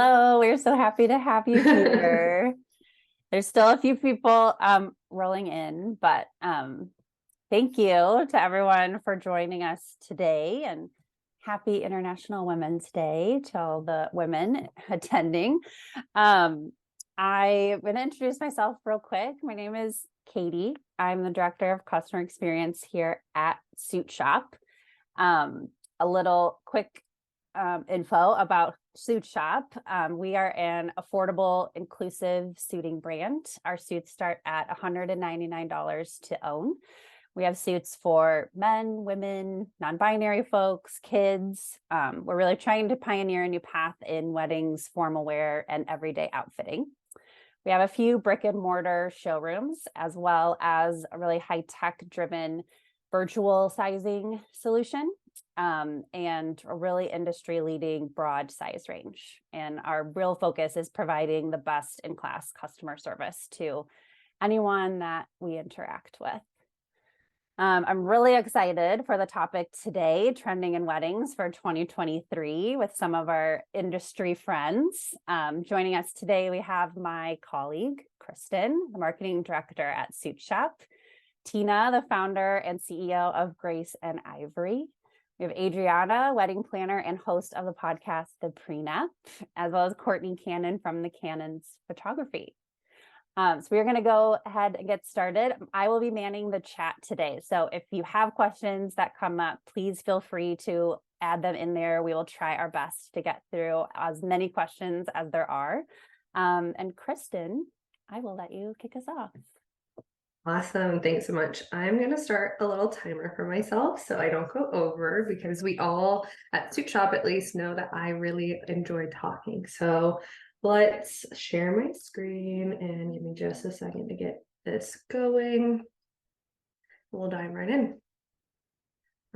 Hello, we're so happy to have you here. There's still a few people rolling in, but thank you to everyone for joining us today, and happy International Women's Day to all the women attending. I'm going to introduce myself real quick. My name is Katie. I'm the Director of Customer Experience here at SuitShop. A little quick info about SuitShop. We are an affordable, inclusive suiting brand. Our suits start at $199 to own. We have suits for men, women, non-binary folks, kids. We're really trying to pioneer a new path in weddings, formal wear, and everyday outfitting. We have a few brick and mortar showrooms, as well as a really high-tech driven virtual sizing solution, and a really industry-leading broad size range. And our real focus is providing the best in class customer service to anyone that we interact with. I'm really excited for the topic today, trending in weddings for 2023, with some of our industry friends. Joining us today, we have my colleague, Kristen, the marketing director at SuitShop, Tina, the founder and CEO of Grace and Ivory. We have Adriana, wedding planner and host of the podcast, The Prenup, as well as Courtney Cannon from the Cannons Photography. So we're going to go ahead and get started. I will be manning the chat today. So if you have questions that come up, please feel free to add them in there. We will try our best to get through as many questions as there are. And Kristen, I will let you kick us off. Awesome. Thanks so much. I'm going to start a little timer for myself so I don't go over, because we all at SuitShop at least know that I really enjoy talking. So let's share my screen and give me just a second to get this going. We'll dive right in.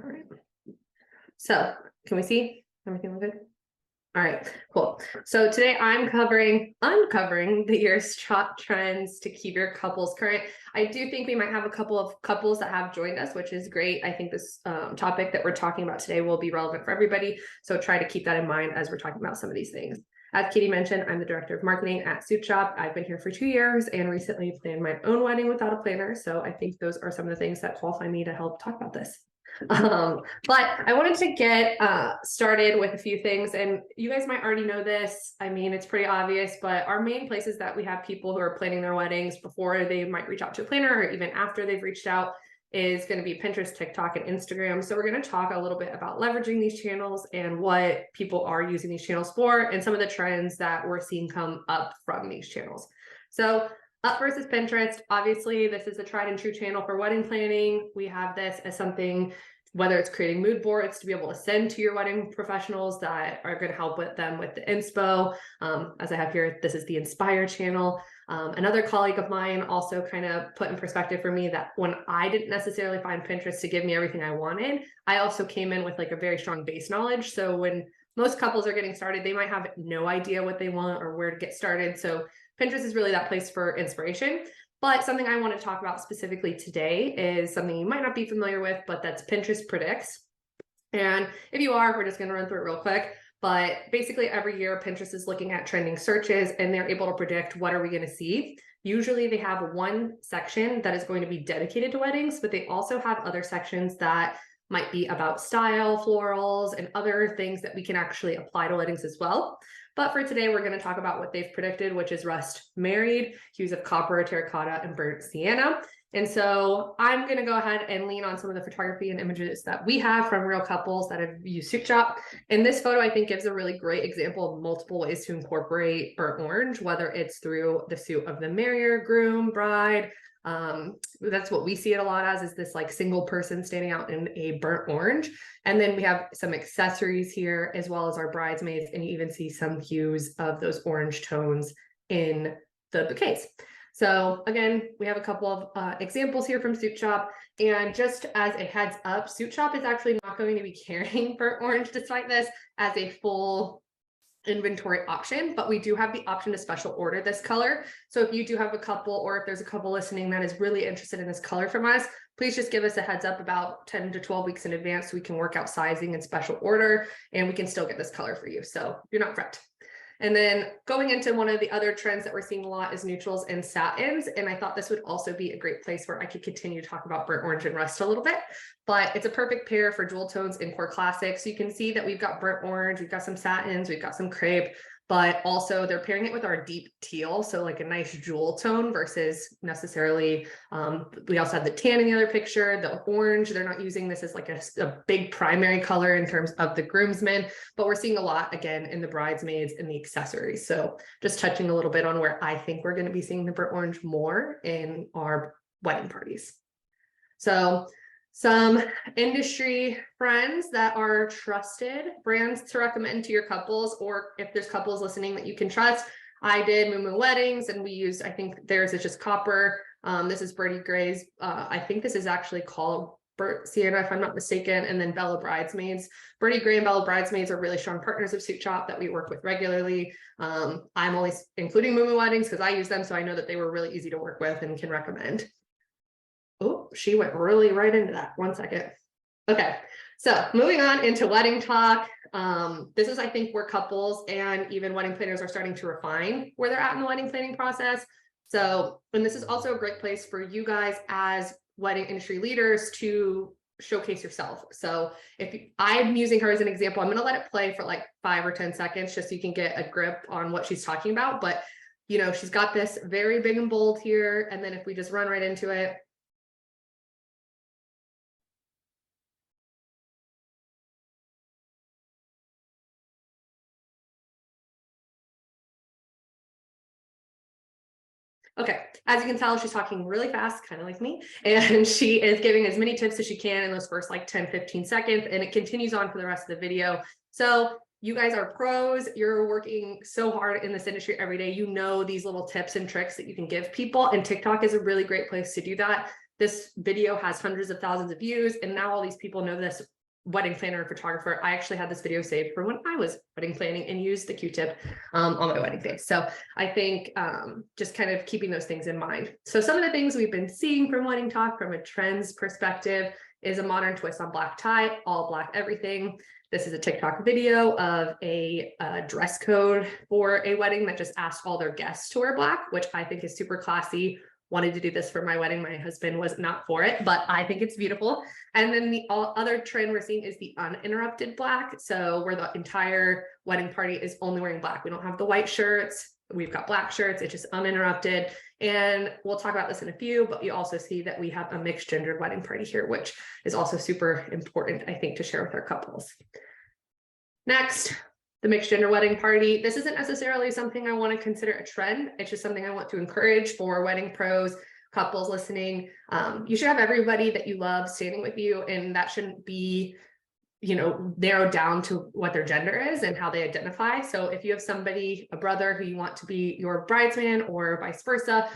All right. So can we see everything good? All right, cool. So today I'm uncovering the year's top trends to keep your couples current. I do think we might have a couple of couples that have joined us, which is great. I think this topic that we're talking about today will be relevant for everybody. So try to keep that in mind as we're talking about some of these things. As Katie mentioned, I'm the director of marketing at SuitShop. I've been here for 2 years and recently planned my own wedding without a planner. So I think those are some of the things that qualify me to help talk about this. But I wanted to get started with a few things, and you guys might already know this. I mean, it's pretty obvious, but our main places that we have people who are planning their weddings before they might reach out to a planner, or even after they've reached out, is going to be Pinterest, TikTok, and Instagram. So we're going to talk a little bit about leveraging these channels and what people are using these channels for, and some of the trends that we're seeing come up from these channels. So up first is Pinterest. Obviously, this is a tried and true channel for wedding planning. We have this as something, whether it's creating mood boards to be able to send to your wedding professionals that are going to help with them with the inspo. As I have here, this is the Inspire channel. Another colleague of mine also kind of put in perspective for me that when I didn't necessarily find Pinterest to give me everything I wanted, I also came in with like a very strong base knowledge. So when most couples are getting started, they might have no idea what they want or where to get started. So Pinterest is really that place for inspiration. But something I want to talk about specifically today is something you might not be familiar with, but that's Pinterest Predicts. And if you are, we're just going to run through it real quick. But basically every year Pinterest is looking at trending searches and they're able to predict what are we going to see. Usually they have one section that is going to be dedicated to weddings, but they also have other sections that might be about style, florals, and other things that we can actually apply to weddings as well. But for today, we're going to talk about what they've predicted, which is rust married, hues of copper, terracotta, and burnt sienna. And so I'm going to go ahead and lean on some of the photography and images that we have from real couples that have used SuitShop. And this photo, I think, gives a really great example of multiple ways to incorporate burnt orange, whether it's through the suit of the marrier, groom, bride. That's what we see it a lot as, is this like single person standing out in a burnt orange. And then we have some accessories here, as well as our bridesmaids, and you even see some hues of those orange tones in the bouquets. So again, we have a couple of examples here from SuitShop, and just as a heads up, SuitShop is actually not going to be carrying burnt orange despite this as a full inventory option, but we do have the option to special order this color. So if you do have a couple, or if there's a couple listening that is really interested in this color from us, please just give us a heads up about 10 to 12 weeks in advance so we can work out sizing and special order, and we can still get this color for you. So do not fret. And then going into one of the other trends that we're seeing a lot is neutrals and satins. And I thought this would also be a great place where I could continue to talk about burnt orange and rust a little bit, but it's a perfect pair for jewel tones in core classics. So you can see that we've got burnt orange, we've got some satins, we've got some crepe, but also they're pairing it with our deep teal. So like a nice jewel tone versus necessarily, we also have the tan in the other picture, the orange. They're not using this as like a big primary color in terms of the groomsmen, but we're seeing a lot again in the bridesmaids and the accessories. So just touching a little bit on where I think we're going to be seeing the burnt orange more in our wedding parties. So some industry friends that are trusted brands to recommend to your couples, or if there's couples listening that you can trust. I did Moo Weddings, and we used, I think theirs is just copper. This is Birdie Gray's. I think this is actually called Sienna, if I'm not mistaken, and then Bella Bridesmaids. Birdie Gray and Bella Bridesmaids are really strong partners of SuitShop that we work with regularly. I'm always including Moo Weddings because I use them, so I know that they were really easy to work with and can recommend. Oh, she went really right into that. 1 second. Okay, so moving on into wedding talk. This is, I think, where couples and even wedding planners are starting to refine where they're at in the wedding planning process. So, and this is also a great place for you guys as wedding industry leaders to showcase yourself. So I'm using her as an example, I'm going to let it play for like 5 or 10 seconds just so you can get a grip on what she's talking about. But, you know, she's got this very big and bold here. And then if we just run right into it. Okay, as you can tell, she's talking really fast, kind of like me, and she is giving as many tips as she can in those first like 10-15 seconds, and it continues on for the rest of the video. So you guys are pros, you're working so hard in this industry every day, you know these little tips and tricks that you can give people, and TikTok is a really great place to do that. This video has hundreds of thousands of views, and now all these people know this wedding planner and photographer. I actually had this video saved for when I was wedding planning and used the Q-tip on my wedding day. So I think just kind of keeping those things in mind. So some of the things we've been seeing from Wedding Talk from a trends perspective is a modern twist on black tie, all black everything. This is a TikTok video of a dress code for a wedding that just asked all their guests to wear black, which I think is super classy. Wanted to do this for my wedding. My husband was not for it, but I think it's beautiful. And then the other trend we're seeing is the uninterrupted black. So where the entire wedding party is only wearing black. We don't have the white shirts. We've got black shirts. It's just uninterrupted. And we'll talk about this in a few, but you also see that we have a mixed gendered wedding party here, which is also super important, I think, to share with our couples. Next, the mixed gender wedding party. This isn't necessarily something I want to consider a trend. It's just something I want to encourage for wedding pros, couples listening. You should have everybody that you love standing with you, and that shouldn't be, you know, narrowed down to what their gender is and how they identify. So if you have somebody, a brother who you want to be your bridesman or vice versa,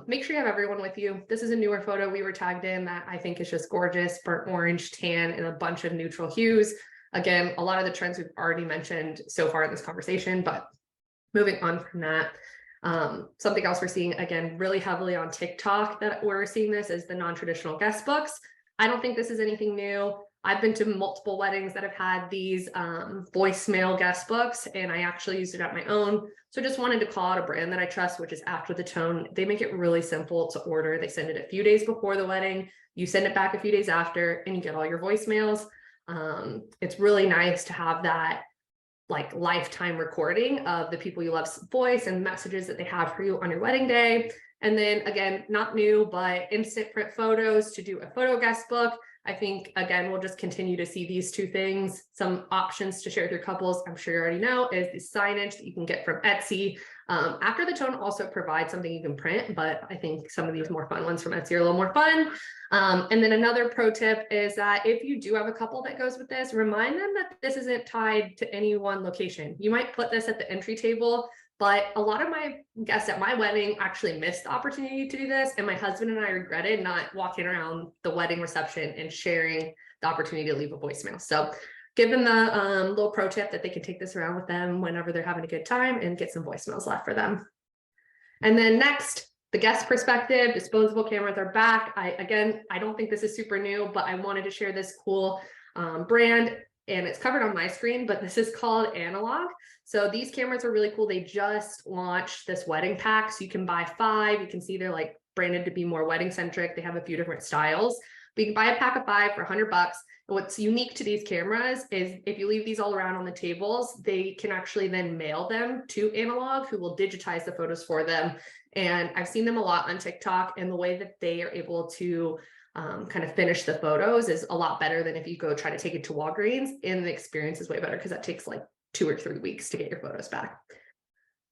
make sure you have everyone with you. This is a newer photo we were tagged in that I think is just gorgeous, burnt orange, tan, and a bunch of neutral hues. Again, a lot of the trends we've already mentioned so far in this conversation, but moving on from that, something else we're seeing, again, really heavily on TikTok that we're seeing this is the non-traditional guest books. I don't think this is anything new. I've been to multiple weddings that have had these voicemail guest books, and I actually used it at my own. So just wanted to call out a brand that I trust, which is After the Tone. They make it really simple to order. They send it a few days before the wedding. You send it back a few days after, and you get all your voicemails. It's really nice to have that like lifetime recording of the people you love's voice and messages that they have for you on your wedding day. And then again, not new, but instant print photos to do a photo guest book. I think, again, we'll just continue to see these two things. Some options to share with your couples, I'm sure you already know, is the signage that you can get from Etsy. After the Tone also provides something you can print, but I think some of these more fun ones from Etsy are a little more fun. And then another pro tip is that if you do have a couple that goes with this, remind them that this isn't tied to any one location. You might put this at the entry table, but a lot of my guests at my wedding actually missed the opportunity to do this. And my husband and I regretted not walking around the wedding reception and sharing the opportunity to leave a voicemail. So give them the little pro tip that they can take this around with them whenever they're having a good time and get some voicemails left for them. And then next, the guest perspective, disposable cameras are back. I don't think this is super new, but I wanted to share this cool brand. and it's covered on my screen, but this is called analog. So these cameras are really cool. They just launched this wedding pack. So you can buy 5. You can see they're like branded to be more wedding centric. They have a few different styles, but you can buy a pack of 5 for $100. And what's unique to these cameras is if you leave these all around on the tables, they can actually then mail them to Analog, who will digitize the photos for them. And I've seen them a lot on TikTok, and the way that they are able to kind of finish the photos is a lot better than if you go try to take it to Walgreens, and the experience is way better because that takes like 2 or 3 weeks to get your photos back.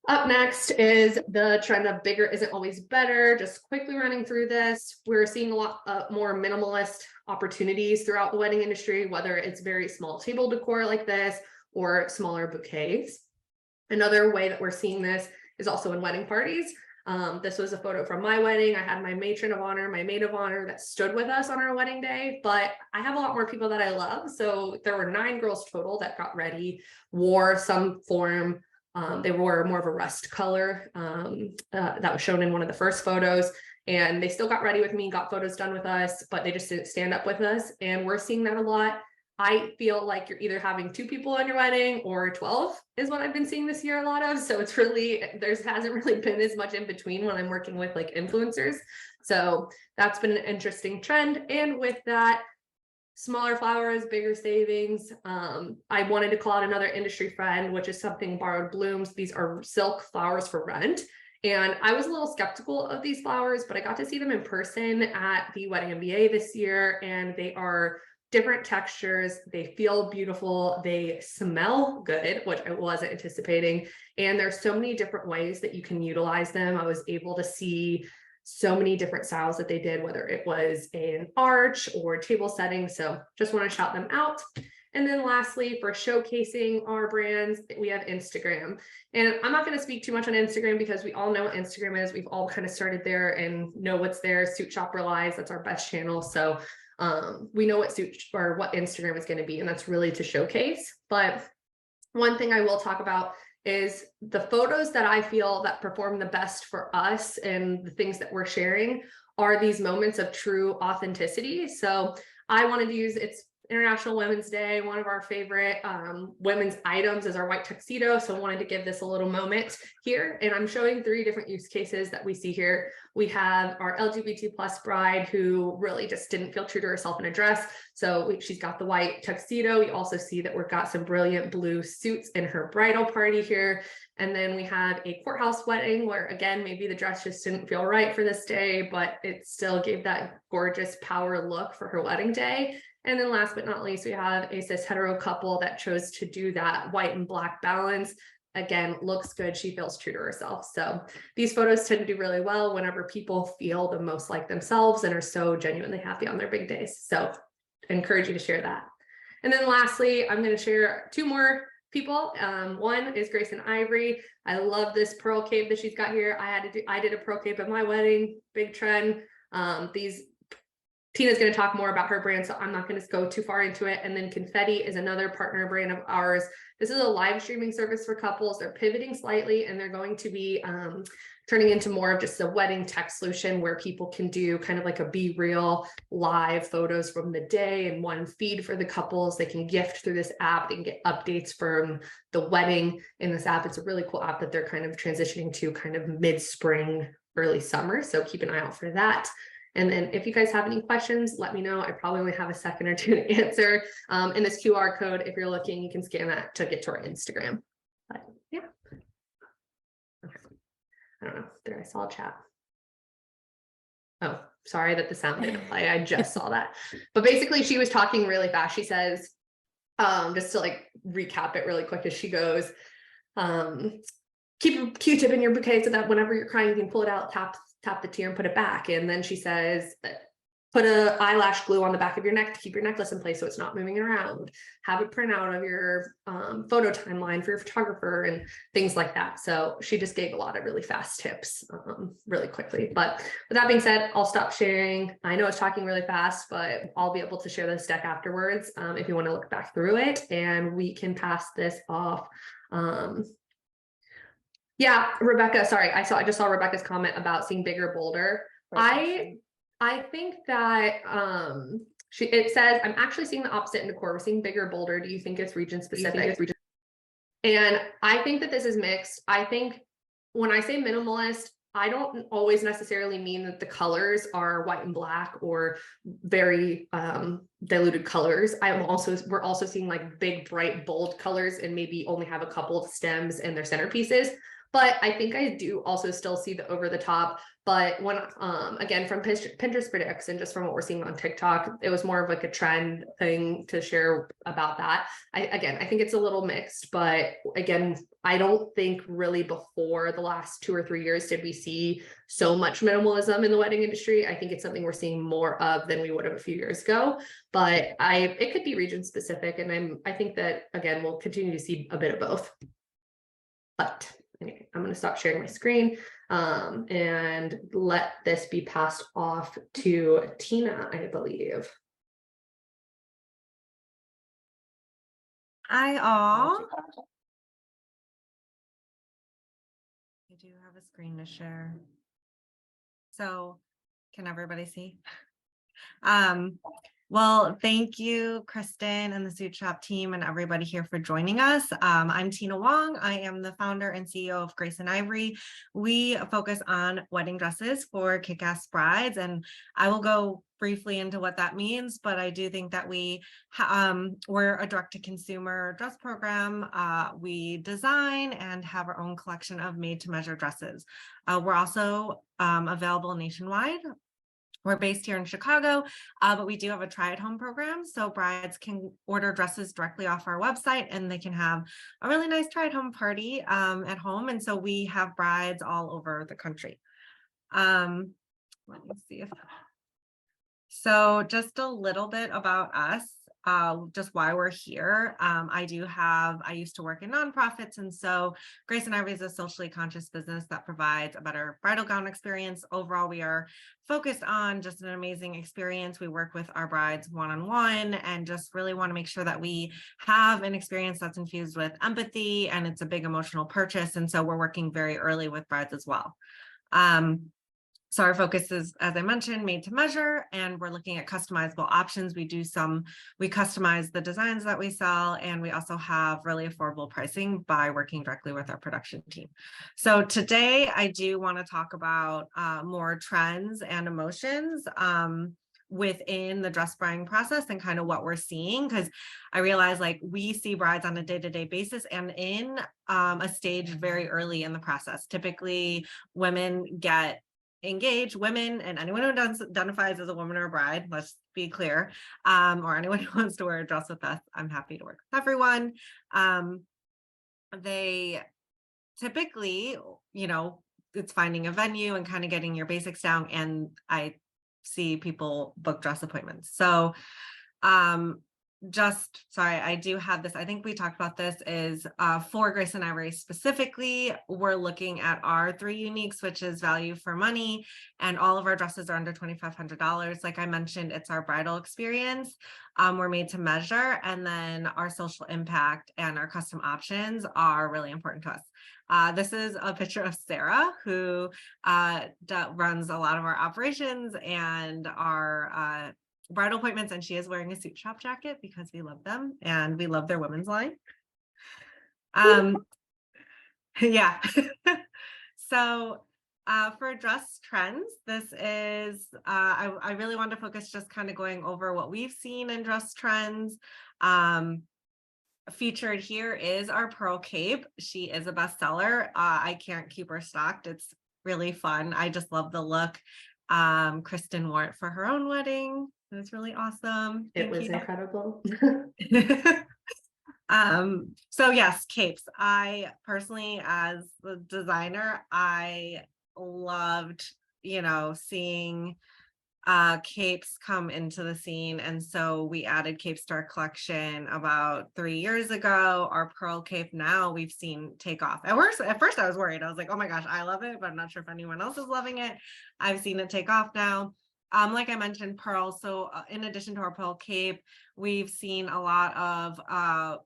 Up next is the trend of bigger isn't always better. Just quickly running through this, we're seeing a lot more minimalist opportunities throughout the wedding industry, whether it's very small table decor like this or smaller bouquets. Another way that we're seeing this is also in wedding parties. This was a photo from my wedding. I had my matron of honor, my maid of honor that stood with us on our wedding day, but I have a lot more people that I love. So there were 9 girls total that got ready, wore some form. They wore more of a rust color that was shown in one of the first photos, and they still got ready with me, got photos done with us, but they just didn't stand up with us. And we're seeing that a lot. I feel like you're either having 2 people on your wedding or 12 is what I've been seeing this year a lot of. So it's really, hasn't really been as much in between when I'm working with like influencers. So that's been an interesting trend. And with that, smaller flowers, bigger savings. I wanted to call out another industry friend, which is something Borrowed Blooms. These are silk flowers for rent. And I was a little skeptical of these flowers, but I got to see them in person at the Wedding MBA this year, and they are different textures. They feel beautiful. They smell good, which I wasn't anticipating. And there's so many different ways that you can utilize them. I was able to see so many different styles that they did, whether it was an arch or table setting. So just want to shout them out. And then lastly, for showcasing our brands, we have Instagram. And I'm not going to speak too much on Instagram because we all know what Instagram is. We've all kind of started there and know what's there. SuitShop Relies, that's our best channel. So we know what Instagram is going to be, and that's really to showcase. But one thing I will talk about is the photos that I feel that perform the best for us and the things that we're sharing are these moments of true authenticity. So I wanted to use, it's International Women's Day. One of our favorite women's items is our white tuxedo. So I wanted to give this a little moment here. And I'm showing 3 different use cases that we see here. We have our LGBT plus bride who really just didn't feel true to herself in a dress. So she's got the white tuxedo. We also see that we've got some brilliant blue suits in her bridal party here. And then we have a courthouse wedding where, again, maybe the dress just didn't feel right for this day, but it still gave that gorgeous power look for her wedding day. And then last but not least, we have a cis hetero couple that chose to do that white and black balance. Again, looks good. She feels true to herself. So these photos tend to do really well whenever people feel the most like themselves and are so genuinely happy on their big days. So I encourage you to share that. And then lastly, I'm going to share 2 more people. One is Grace and Ivory. I love this pearl cape that she's got here. I did a pearl cape at my wedding, big trend. Tina's going to talk more about her brand, so I'm not going to go too far into it. And then Confetti is another partner brand of ours. This is a live streaming service for couples. They're pivoting slightly, and they're going to be turning into more of just a wedding tech solution where people can do kind of like a Be Real live photos from the day in one feed for the couples. They can gift through this app. They can get updates from the wedding in this app. It's a really cool app that they're kind of transitioning to kind of mid-spring, early summer. So keep an eye out for that. And then if you guys have any questions, let me know. I probably only have a second or 2 to answer. And this QR code, if you're looking, you can scan that to get to our Instagram. But yeah. Okay. I don't know. There, I saw a chat. Oh, sorry that the sound didn't play. I just saw that. But basically, she was talking really fast. She says, just to like recap it really quick as she goes, keep a Q-tip in your bouquet so that whenever you're crying, you can pull it out, tap the tear and put it back. And then she says, put a eyelash glue on the back of your neck to keep your necklace in place so it's not moving around. Have a printout of your photo timeline for your photographer and things like that. So she just gave a lot of really fast tips really quickly. But with that being said, I'll stop sharing. I know it's talking really fast, but I'll be able to share this deck afterwards if you want to look back through it, and we can pass this off. Yeah, Rebecca, sorry, I just saw Rebecca's comment about seeing bigger, bolder. I think that It says, I'm actually seeing the opposite in decor. We're seeing bigger, bolder. Do you think it's region specific? And I think that this is mixed. I think when I say minimalist, I don't always necessarily mean that the colors are white and black or very diluted colors. We're also seeing like big, bright, bold colors and maybe only have a couple of stems and their centerpieces. But I think I do also still see the over the top. But when, again, from Pinterest predicts and just from what we're seeing on TikTok, it was more of like a trend thing to share about that. I think it's a little mixed, but again, I don't think really before the last 2 or 3 years did we see so much minimalism in the wedding industry. I think it's something we're seeing more of than we would have a few years ago, but it could be region specific. And I think that, again, we'll continue to see a bit of both. But anyway, I'm going to stop sharing my screen and let this be passed off to Tina, I believe. Hi all. I do have a screen to share. So can everybody see? Well, thank you, Kristen and the SuitShop team and everybody here for joining us. I'm Tina Wong. I am the founder and CEO of Grace and Ivory. We focus on wedding dresses for kick-ass brides, and I will go briefly into what that means, but I do think that we're a direct-to-consumer dress program. We design and have our own collection of made-to-measure dresses. We're also available nationwide. We're based here in Chicago, but we do have a try-at-home program. So brides can order dresses directly off our website and they can have a really nice try-at-home party at home. And so we have brides all over the country. Let me see if... So just a little bit about us. Just why we're here. I used to work in nonprofits, and so Grace and Ivory is a socially conscious business that provides a better bridal gown experience. Overall, we are focused on just an amazing experience. We work with our brides one-on-one and just really want to make sure that we have an experience that's infused with empathy, and it's a big emotional purchase. And so we're working very early with brides as well. So our focus is, as I mentioned, made to measure, and we're looking at customizable options. We customize the designs that we sell, and we also have really affordable pricing by working directly with our production team. So today I do want to talk about more trends and emotions within the dress buying process and kind of what we're seeing, because I realize like we see brides on a day-to-day basis and in a stage very early in the process. Typically, women get engaged, women and anyone who identifies as a woman or a bride, let's be clear, or anyone who wants to wear a dress with us, I'm happy to work with everyone. They typically, it's finding a venue and kind of getting your basics down, and I see people book dress appointments. So sorry, I do have this. I think we talked about this is for Grace and Ivory specifically, we're looking at our 3 uniques, which is value for money, and all of our dresses are under $2,500. Like I mentioned, it's our bridal experience. We're made to measure, and then our social impact and our custom options are really important to us. This is a picture of Sarah, who runs a lot of our operations and our bridal appointments, and she is wearing a SuitShop jacket because we love them and we love their women's line. Yeah. So for dress trends, this is I really want to focus just kind of going over what we've seen in dress trends. Featured here is our pearl cape. She is a bestseller. I can't keep her stocked. It's really fun. I just love the look. Kristen wore it for her own wedding. It was really awesome. It was incredible. So yes, capes. I personally, as the designer, I loved, seeing capes come into the scene. And so we added capes to our collection about 3 years ago. Our pearl cape now we've seen take off. At first I was worried. I was like, oh my gosh, I love it, but I'm not sure if anyone else is loving it. I've seen it take off now. Like I mentioned, pearl. So in addition to our pearl cape, we've seen a lot of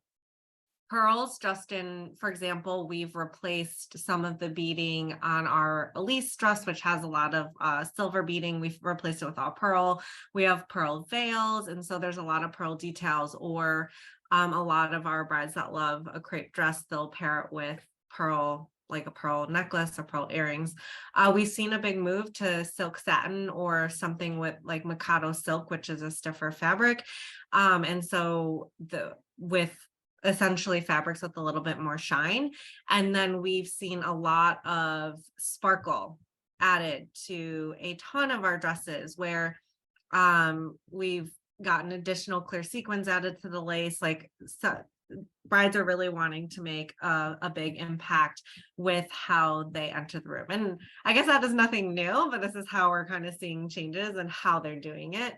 pearls, just in, for example, we've replaced some of the beading on our Elise dress, which has a lot of silver beading. We've replaced it with all pearl. We have pearl veils, and so there's a lot of pearl details. Or a lot of our brides that love a crepe dress, they'll pair it with pearl, like a pearl necklace or pearl earrings. We've seen a big move to silk satin or something with like Mikado silk, which is a stiffer fabric. And so with essentially fabrics with a little bit more shine. And then we've seen a lot of sparkle added to a ton of our dresses, where we've gotten additional clear sequins added to the lace. Like, so brides are really wanting to make a big impact with how they enter the room. And I guess that is nothing new, but this is how we're kind of seeing changes and how they're doing it.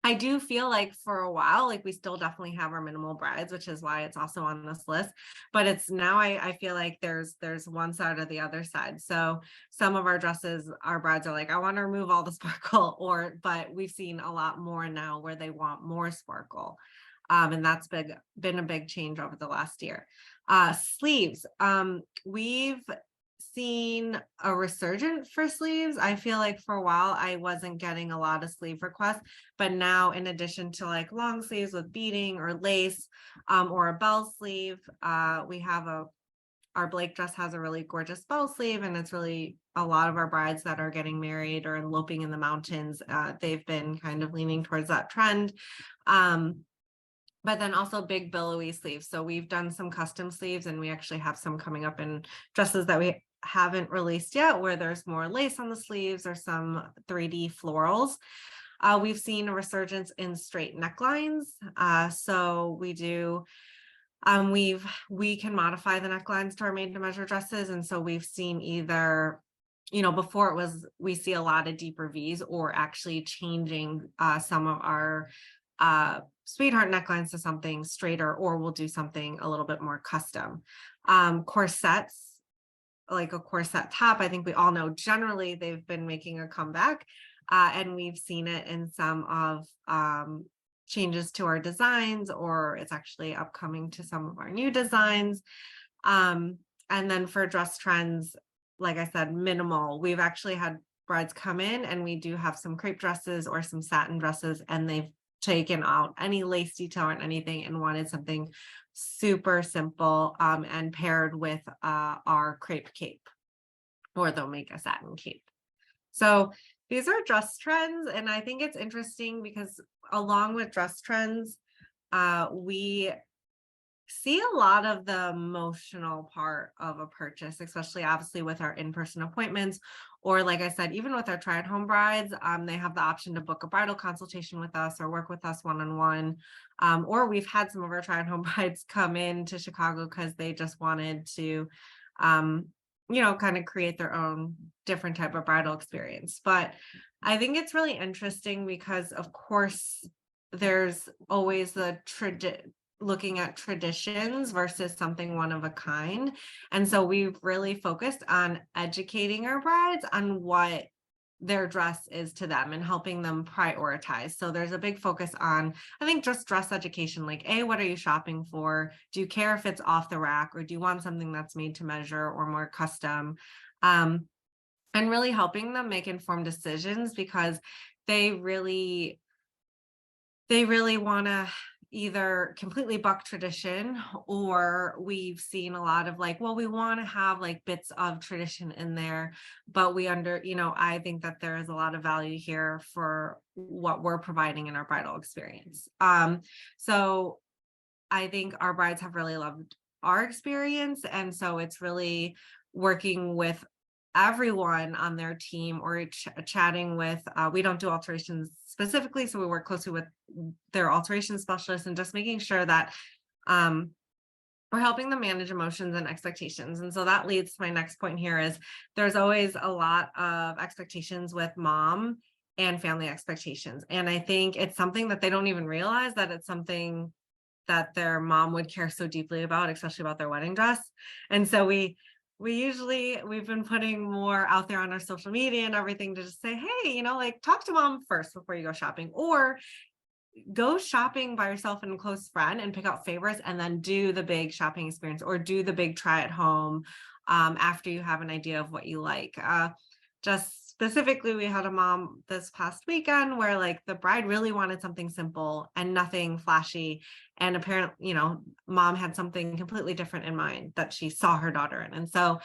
I do feel like for a while, like we still definitely have our minimal brides, which is why it's also on this list. But it's now I feel like there's one side or the other side. So some of our dresses, our brides are like, I want to remove all the sparkle, but we've seen a lot more now where they want more sparkle. And that's been a big change over the last year. Sleeves. We've seen a resurgence for sleeves. I feel like for a while I wasn't getting a lot of sleeve requests, but now in addition to like long sleeves with beading or lace, or a bell sleeve, we have our Blake dress has a really gorgeous bell sleeve, and it's really a lot of our brides that are getting married or eloping in the mountains. They've been kind of leaning towards that trend. But then also big billowy sleeves. So we've done some custom sleeves, and we actually have some coming up in dresses that we haven't released yet, where there's more lace on the sleeves or some 3D florals. We've seen a resurgence in straight necklines. So we do, we can modify the necklines to our made to measure dresses. And so we've seen either, before it was, we see a lot of deeper V's, or actually changing some of our sweetheart necklines to something straighter, or we'll do something a little bit more custom. Corsets, like a corset top, I think we all know generally they've been making a comeback, and we've seen it in some of changes to our designs, or it's actually upcoming to some of our new designs. And then for dress trends, like I said, minimal. We've actually had brides come in, and we do have some crepe dresses or some satin dresses, and they've taken out any lace detail or anything and wanted something super simple, and paired with our crepe cape, or they'll make a satin cape. So these are dress trends, and I think it's interesting because along with dress trends, we see a lot of the emotional part of a purchase, especially obviously with our in-person appointments, or like I said, even with our try at home brides, they have the option to book a bridal consultation with us or work with us one-on-one. Or we've had some of our try at home brides come in to Chicago because they just wanted to, kind of create their own different type of bridal experience. But I think it's really interesting because, of course, there's always the looking at traditions versus something one of a kind. And so we've really focused on educating our brides on what their dress is to them and helping them prioritize. So there's a big focus on, I think, just dress education, like, what are you shopping for? Do you care if it's off the rack, or do you want something that's made to measure or more custom? And really helping them make informed decisions, because they really want to either completely buck tradition, or we've seen a lot of like, well, we want to have like bits of tradition in there, but I think that there is a lot of value here for what we're providing in our bridal experience. So I think our brides have really loved our experience. And so it's really working with everyone on their team, or chatting with, we don't do alterations specifically, so we work closely with their alteration specialists, and just making sure that we're helping them manage emotions and expectations. And so that leads to my next point here, is there's always a lot of expectations with mom and family expectations. And I think it's something that they don't even realize, that it's something that their mom would care so deeply about, especially about their wedding dress. And so we've been putting more out there on our social media and everything to just say, hey, like, talk to mom first before you go shopping. Or go shopping by yourself and a close friend and pick out favorites, and then do the big shopping experience or do the big try at home after you have an idea of what you like. Just specifically, we had a mom this past weekend where like the bride really wanted something simple and nothing flashy. And apparently, mom had something completely different in mind that she saw her daughter in. And so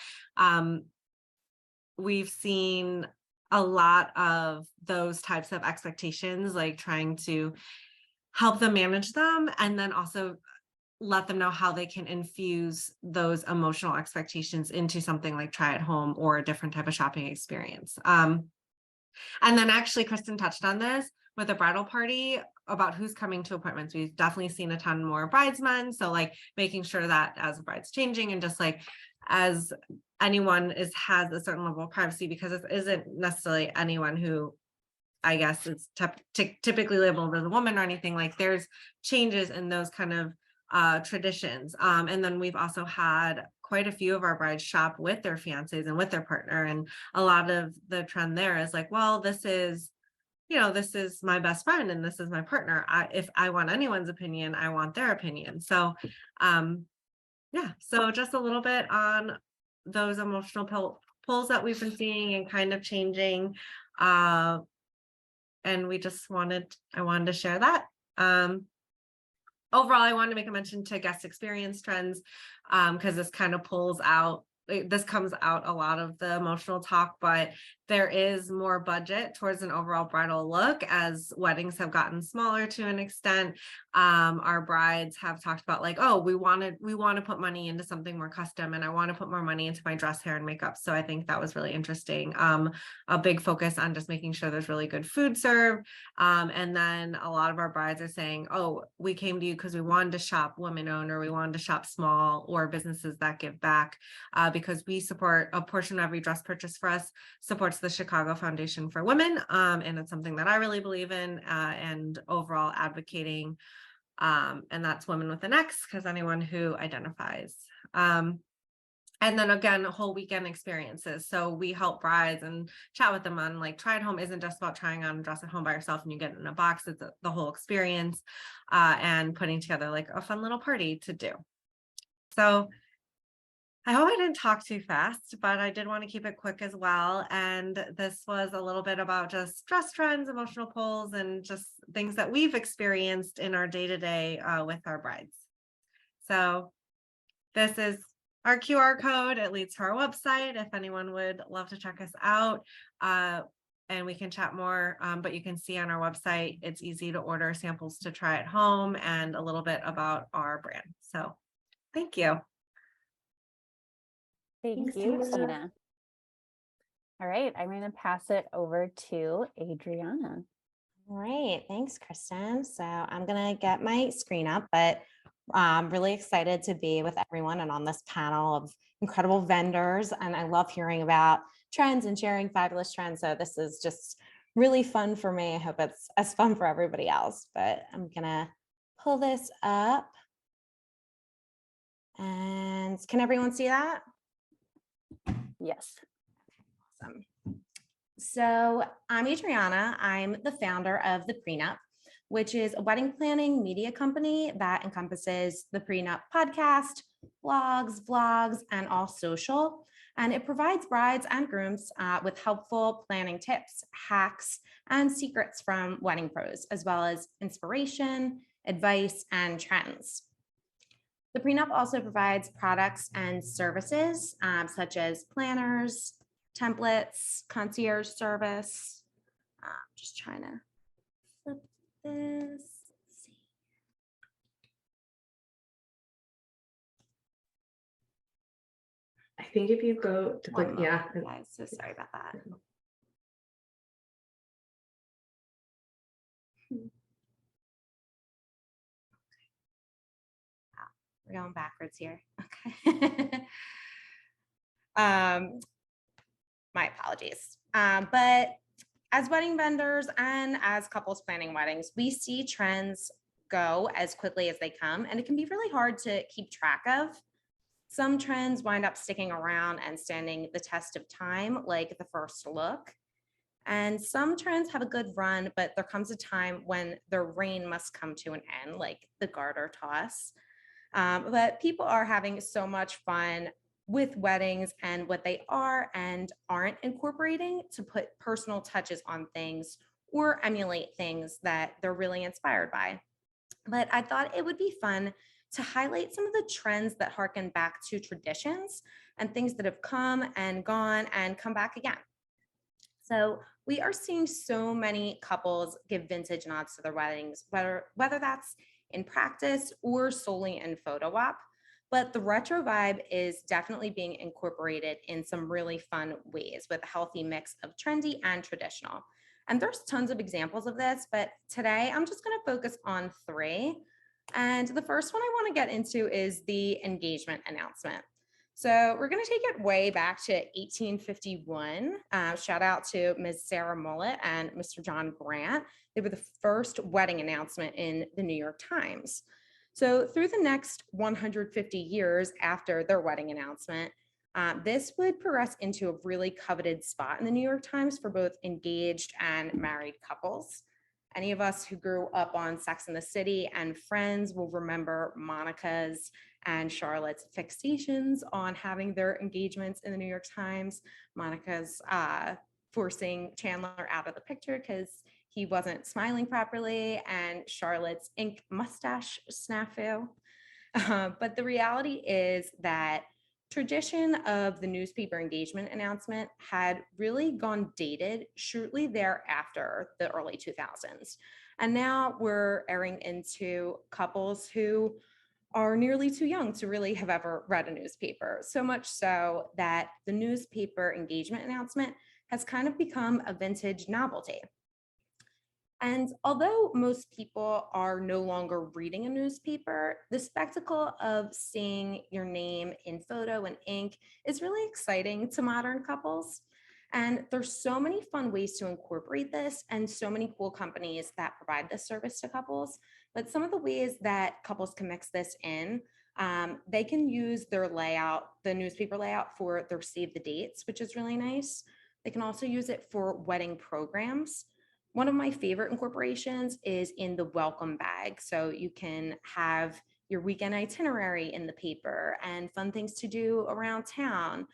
we've seen a lot of those types of expectations, like trying to help them manage them, and then also let them know how they can infuse those emotional expectations into something like try at home or a different type of shopping experience. And then actually, Kristen touched on this with the bridal party about who's coming to appointments. We've definitely seen a ton more bridesmen. So like making sure that as the bride's changing, and just like as anyone has a certain level of privacy, because it isn't necessarily anyone who I guess is typically labeled as a woman or anything. Like there's changes in those kind of traditions. And then we've also had quite a few of our brides shop with their fiancés and with their partner. And a lot of the trend there is like, well, this is my best friend and this is my partner. If I want anyone's opinion, I want their opinion. So yeah, so just a little bit on those emotional pulls that we've been seeing and kind of changing. And I wanted to share that. Overall, I wanted to make a mention to guest experience trends, because this kind of this comes out a lot of the emotional talk, but there is more budget towards an overall bridal look as weddings have gotten smaller to an extent. Our brides have talked about like, oh, we want to put money into something more custom, and I want to put more money into my dress, hair, and makeup. So I think that was really interesting. A big focus on just making sure there's really good food served. And then a lot of our brides are saying, oh, we came to you because we wanted to shop women-owned, or we wanted to shop small, or businesses that give back. Because we support a portion of every dress purchase for us supports the Chicago Foundation for Women. And it's something that I really believe in, and overall advocating. And that's Women with an X, because anyone who identifies. And then again, whole weekend experiences. So we help brides and chat with them on like try at home isn't just about trying on a dress at home by yourself and you get it in a box. It's the whole experience, and putting together like a fun little party to do. So I hope I didn't talk too fast, but I did want to keep it quick as well. And this was a little bit about just dress trends, emotional pulls, and just things that we've experienced in our day-to-day with our brides. So this is our QR code. It leads to our website if anyone would love to check us out. And we can chat more, but you can see on our website, it's easy to order samples to try at home and a little bit about our brand. So thank you. Thank you, Tina. All right, I'm going to pass it over to Adriana. All right, thanks, Kristen. So I'm going to get my screen up, but I'm really excited to be with everyone and on this panel of incredible vendors. And I love hearing about trends and sharing fabulous trends. So this is just really fun for me. I hope it's as fun for everybody else, but I'm going to pull this up. And can everyone see that? Yes. Awesome. So I'm Adriana. I'm the founder of The Prenup, which is a wedding planning media company that encompasses the Prenup podcast, blogs, vlogs, and all social. And it provides brides and grooms with helpful planning tips, hacks, and secrets from wedding pros, as well as inspiration, advice, and trends. The Prenup also provides products and services such as planners, templates, concierge service. Just trying to flip this. Let's see. I think if you go to click, One yeah. moment, guys, so sorry about that. We're going backwards here. Okay. My apologies. But as wedding vendors and as couples planning weddings, we see trends go as quickly as they come, and it can be really hard to keep track of. Some trends wind up sticking around and standing the test of time, like the first look. And some trends have a good run, but there comes a time when their reign must come to an end, like the garter toss. But people are having so much fun with weddings and what they are and aren't incorporating to put personal touches on things or emulate things that they're really inspired by. But I thought it would be fun to highlight some of the trends that harken back to traditions and things that have come and gone and come back again. So we are seeing so many couples give vintage nods to their weddings, whether that's in practice or solely in photo op. But the retro vibe is definitely being incorporated in some really fun ways with a healthy mix of trendy and traditional. And there's tons of examples of this, but today I'm just going to focus on three. And the first one I want to get into is the engagement announcement. So we're going to take it way back to 1851. Shout out to Ms. Sarah Mullet and Mr. John Grant. They were the first wedding announcement in the New York Times. So through the next 150 years after their wedding announcement, this would progress into a really coveted spot in the New York Times for both engaged and married couples. Any of us who grew up on Sex and the City and Friends will remember Monica's and Charlotte's fixations on having their engagements in the New York Times. Monica's forcing Chandler out of the picture because he wasn't smiling properly, and Charlotte's ink mustache snafu. But the reality is that tradition of the newspaper engagement announcement had really gone dated shortly thereafter the early 2000s. And now we're airing into couples who are nearly too young to really have ever read a newspaper. So much so that the newspaper engagement announcement has kind of become a vintage novelty. And although most people are no longer reading a newspaper, the spectacle of seeing your name in photo and ink is really exciting to modern couples. And there's so many fun ways to incorporate this and so many cool companies that provide this service to couples. But some of the ways that couples can mix this in, they can use their layout, the newspaper layout for their save the dates, which is really nice. They can also use it for wedding programs. One of my favorite incorporations is in the welcome bag. So you can have your weekend itinerary in the paper and fun things to do around town.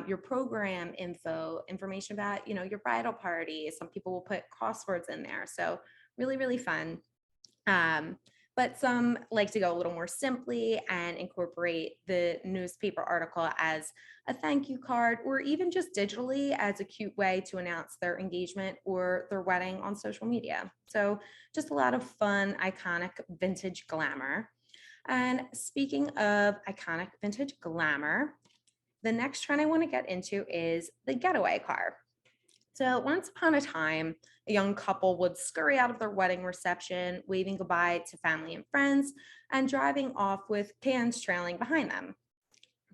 Your program info, information about, your bridal party. Some people will put crosswords in there. So really, really fun. But some like to go a little more simply and incorporate the newspaper article as a thank you card, or even just digitally as a cute way to announce their engagement or their wedding on social media. So just a lot of fun, iconic vintage glamour. And speaking of iconic vintage glamour, the next trend I want to get into is the getaway car. So once upon a time, a young couple would scurry out of their wedding reception, waving goodbye to family and friends, and driving off with cans trailing behind them.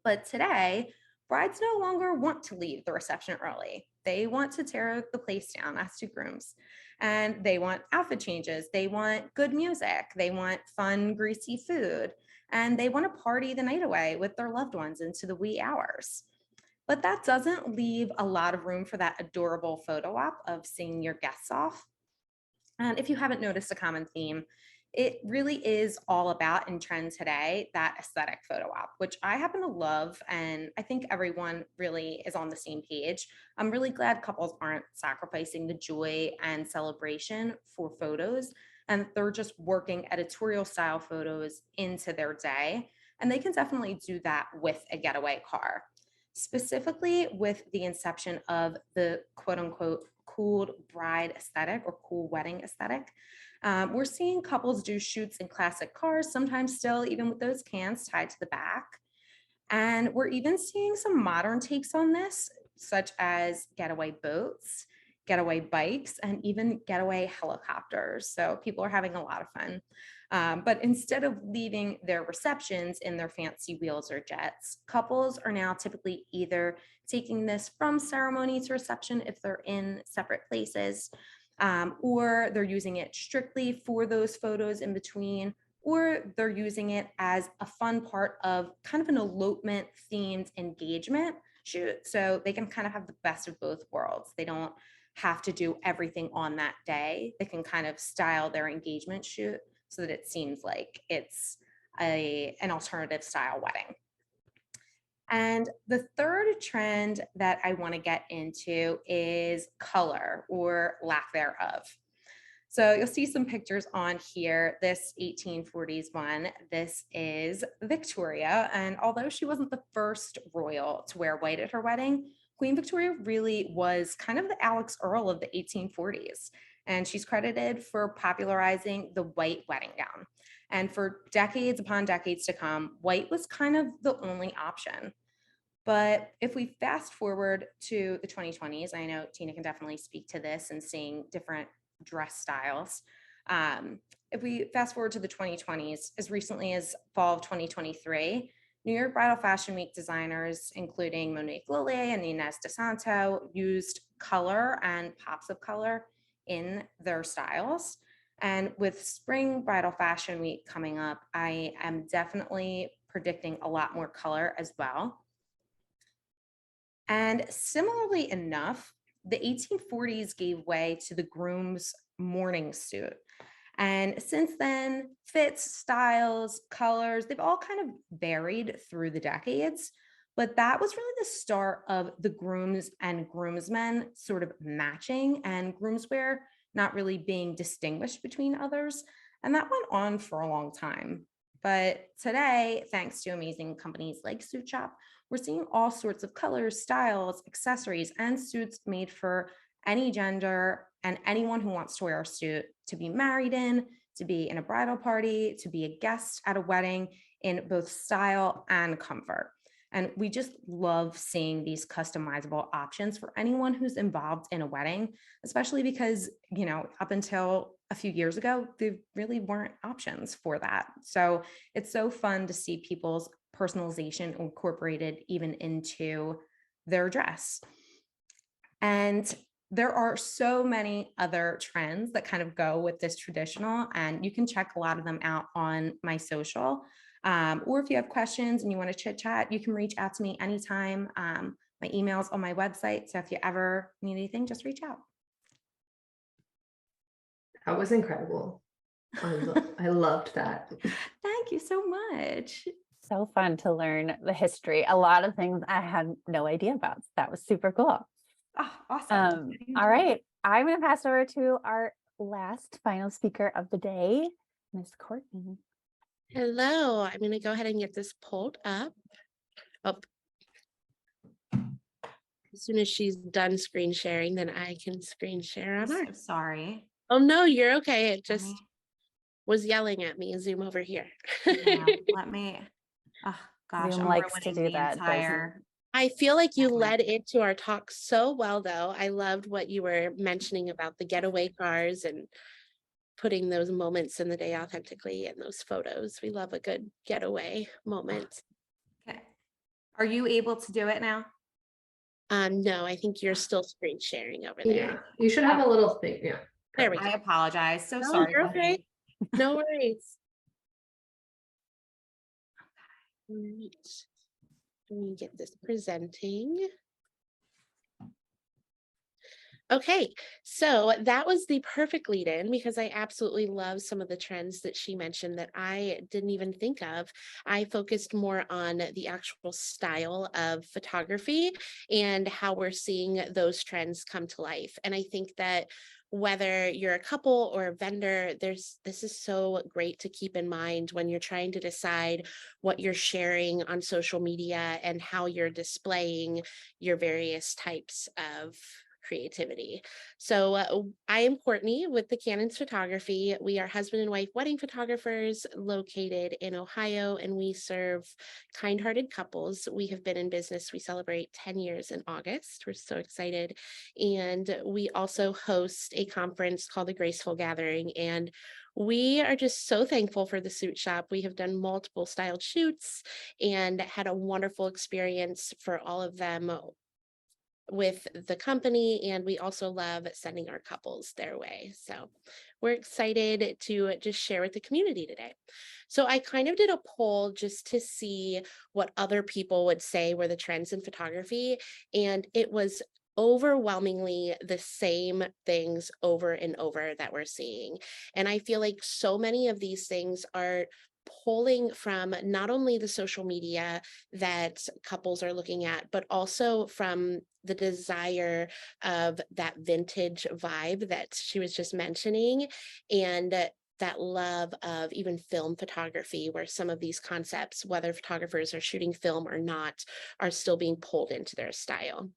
But today, brides no longer want to leave the reception early. They want to tear the place down as do grooms. And they want outfit changes. They want good music. They want fun, greasy food. And they want to party the night away with their loved ones into the wee hours. But that doesn't leave a lot of room for that adorable photo op of seeing your guests off. And if you haven't noticed a common theme, it really is all about in trend today, that aesthetic photo op, which I happen to love. And I think everyone really is on the same page. I'm really glad couples aren't sacrificing the joy and celebration for photos, and they're just working editorial style photos into their day. And they can definitely do that with a getaway car. Specifically with the inception of the quote unquote cool bride aesthetic or cool wedding aesthetic. We're seeing couples do shoots in classic cars, sometimes still even with those cans tied to the back. And we're even seeing some modern takes on this, such as getaway boats, getaway bikes, and even getaway helicopters. So people are having a lot of fun. But instead of leaving their receptions in their fancy wheels or jets, couples are now typically either taking this from ceremony to reception if they're in separate places, or they're using it strictly for those photos in between, or they're using it as a fun part of kind of an elopement themed engagement shoot. So they can kind of have the best of both worlds. They don't have to do everything on that day. They can kind of style their engagement shoot so that it seems like it's an alternative style wedding. And the third trend that I want to get into is color or lack thereof. So you'll see some pictures on here. This 1840s one, this is Victoria. And although she wasn't the first royal to wear white at her wedding, Queen Victoria really was kind of the Alex Earl of the 1840s. And she's credited for popularizing the white wedding gown. And for decades upon decades to come, white was kind of the only option. But if we fast forward to the 2020s, I know Tina can definitely speak to this and seeing different dress styles. If we fast forward to the 2020s, as recently as fall of 2023, New York Bridal Fashion Week designers, including Monique Lole and Inez DeSanto, used color and pops of color in their styles. And with Spring Bridal Fashion Week coming up, I am definitely predicting a lot more color as well. And similarly enough, the 1840s gave way to the groom's morning suit. And since then, fits, styles, colors, they've all kind of varied through the decades. But that was really the start of the grooms and groomsmen sort of matching and groomswear not really being distinguished between others. And that went on for a long time. But today, thanks to amazing companies like SuitShop, we're seeing all sorts of colors, styles, accessories, and suits made for any gender and anyone who wants to wear a suit, to be married in, to be in a bridal party, to be a guest at a wedding, in both style and comfort. And we just love seeing these customizable options for anyone who's involved in a wedding, especially because, you know, up until a few years ago, there really weren't options for that. So it's so fun to see people's personalization incorporated even into their dress. And there are so many other trends that kind of go with this traditional, and you can check a lot of them out on my social. Or if you have questions and you want to chit chat, you can reach out to me anytime. My email's on my website. So if you ever need anything, just reach out. That was incredible. I loved that. Thank you so much. So fun to learn the history. A lot of things I had no idea about. So that was super cool. Oh, awesome. All right. I'm going to pass over to our last final speaker of the day, Miss Courtney. Hello, I'm going to go ahead and get this pulled up. Oh. As soon as she's done screen sharing, then I can screen share on I'm her. so sorry. Oh, no, you're okay. It just was yelling at me. Zoom over here. Yeah, let me. Oh gosh, Zoom I'm likes to ruining do the that, doesn't I feel like you Definitely. led into our talk so well, though. I loved what you were mentioning about the getaway cars and putting those moments in the day authentically in those photos. We love a good getaway moment. Okay. Are you able to do it now? No, I think you're still screen sharing over Yeah, there. you should have a little thing. Yeah. There we I go. apologize. So No, sorry. you're Bethany. okay. No worries. All right. Let me get this presenting. Okay, so that was the perfect lead in because I absolutely love some of the trends that she mentioned that I didn't even think of. I focused more on the actual style of photography and how we're seeing those trends come to life. And I think that whether you're a couple or a vendor, this is so great to keep in mind when you're trying to decide what you're sharing on social media and how you're displaying your various types of creativity. So I am Courtney with the Cannons Photography. We are husband and wife wedding photographers located in Ohio, and we serve kind-hearted couples. We have been in business. We celebrate 10 years in August. We're so excited. And we also host a conference called the Graceful Gathering. And we are just so thankful for the Suit Shop. We have done multiple styled shoots and had a wonderful experience for all of them with the company, and we also love sending our couples their way. So we're excited to just share with the community today. So I kind of did a poll just to see what other people would say were the trends in photography, and it was overwhelmingly the same things over and over that we're seeing. And I feel like so many of these things are pulling from not only the social media that couples are looking at, but also from the desire of that vintage vibe that she was just mentioning, and that love of even film photography, where some of these concepts, whether photographers are shooting film or not, are still being pulled into their style.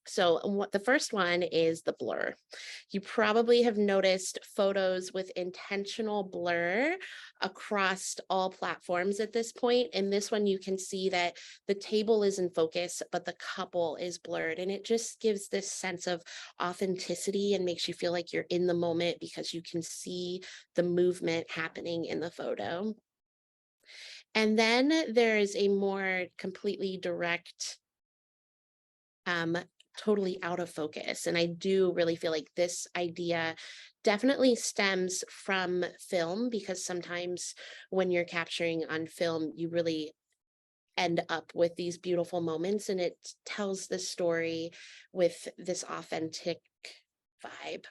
So what the first one is the blur. You probably have noticed photos with intentional blur across all platforms at this point. And this one, you can see that the table is in focus, but the couple is blurred. And it just gives this sense of authenticity and makes you feel like you're in the moment because you can see the movement happening in the photo. And then there is a more completely direct, totally out of focus. And I do really feel like this idea definitely stems from film, because sometimes when you're capturing on film, you really end up with these beautiful moments, and it tells the story with this authentic vibe.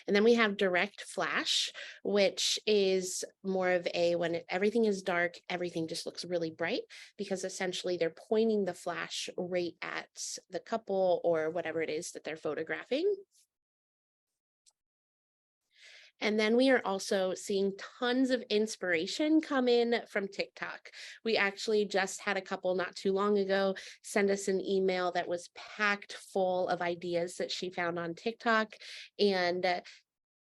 And then we have direct flash, which is more of a, when everything is dark, everything just looks really bright, because essentially they're pointing the flash right at the couple or whatever it is that they're photographing. And then we are also seeing tons of inspiration come in from TikTok. We actually just had a couple not too long ago send us an email that was packed full of ideas that she found on TikTok. And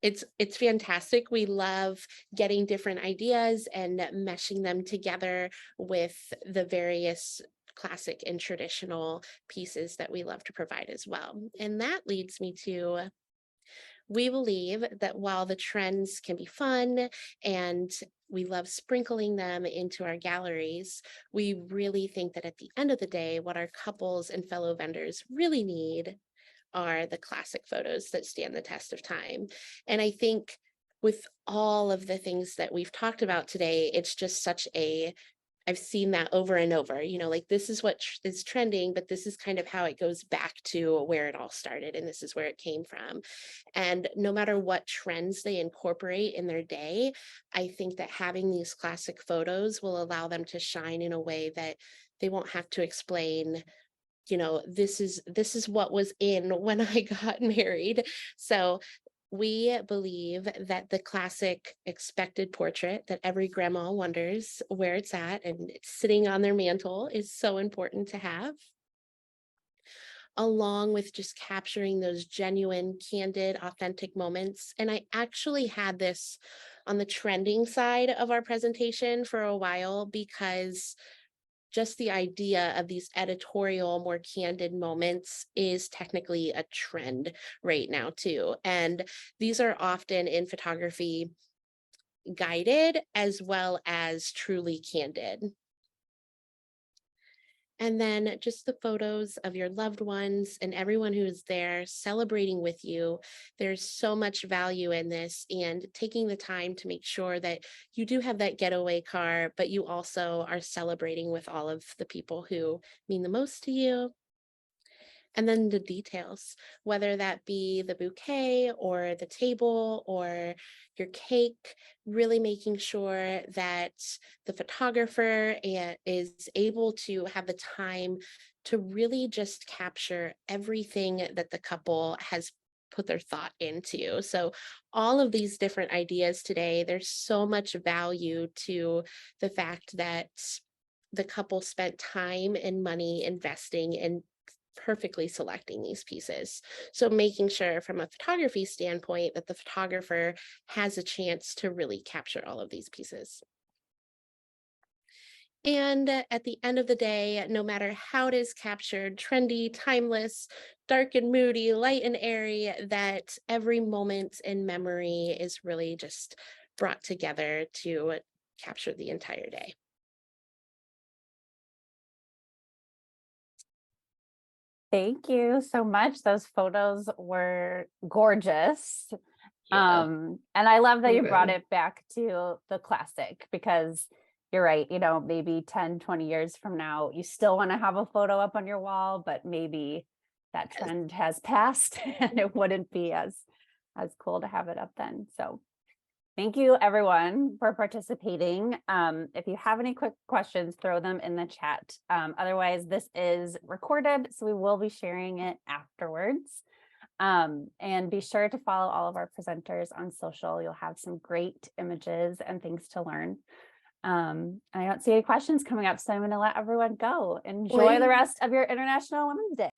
it's fantastic. We love getting different ideas and meshing them together with the various classic and traditional pieces that we love to provide as well. And that leads me to, we believe that while the trends can be fun and we love sprinkling them into our galleries, we really think that at the end of the day, what our couples and fellow vendors really need are the classic photos that stand the test of time. And I think with all of the things that we've talked about today, it's just such a, I've seen that over and over, like this is what is trending, but this is kind of how it goes back to where it all started. And this is where it came from. And no matter what trends they incorporate in their day, I think that having these classic photos will allow them to shine in a way that they won't have to explain, this is what was in when I got married. So we believe that the classic expected portrait that every grandma wonders where it's at and it's sitting on their mantle is so important to have, along with just capturing those genuine, candid, authentic moments. And I actually had this on the trending side of our presentation for a while, because just the idea of these editorial, more candid moments is technically a trend right now too. And these are often in photography guided as well as truly candid. And then just the photos of your loved ones and everyone who is there celebrating with you. There's so much value in this, and taking the time to make sure that you do have that getaway car, but you also are celebrating with all of the people who mean the most to you. And then the details, whether that be the bouquet or the table or your cake, really making sure that the photographer is able to have the time to really just capture everything that the couple has put their thought into. So all of these different ideas today, there's so much value to the fact that the couple spent time and money investing in perfectly selecting these pieces. So making sure from a photography standpoint that the photographer has a chance to really capture all of these pieces. And at the end of the day, no matter how it is captured, trendy, timeless, dark and moody, light and airy, that every moment in memory is really just brought together to capture the entire day. Thank you so much. Those photos were gorgeous. Yeah. And I love that So you brought good. it back to the classic, because you're right, you know, maybe 10, 20 years from now, you still want to have a photo up on your wall, but maybe that trend has passed and it wouldn't be as cool to have it up then. So thank you everyone for participating. If you have any quick questions, throw them in the chat. Otherwise, this is recorded, so we will be sharing it afterwards. And be sure to follow all of our presenters on social. You'll have some great images and things to learn. I don't see any questions coming up, so I'm going to let everyone go. Enjoy the rest of your International Women's Day.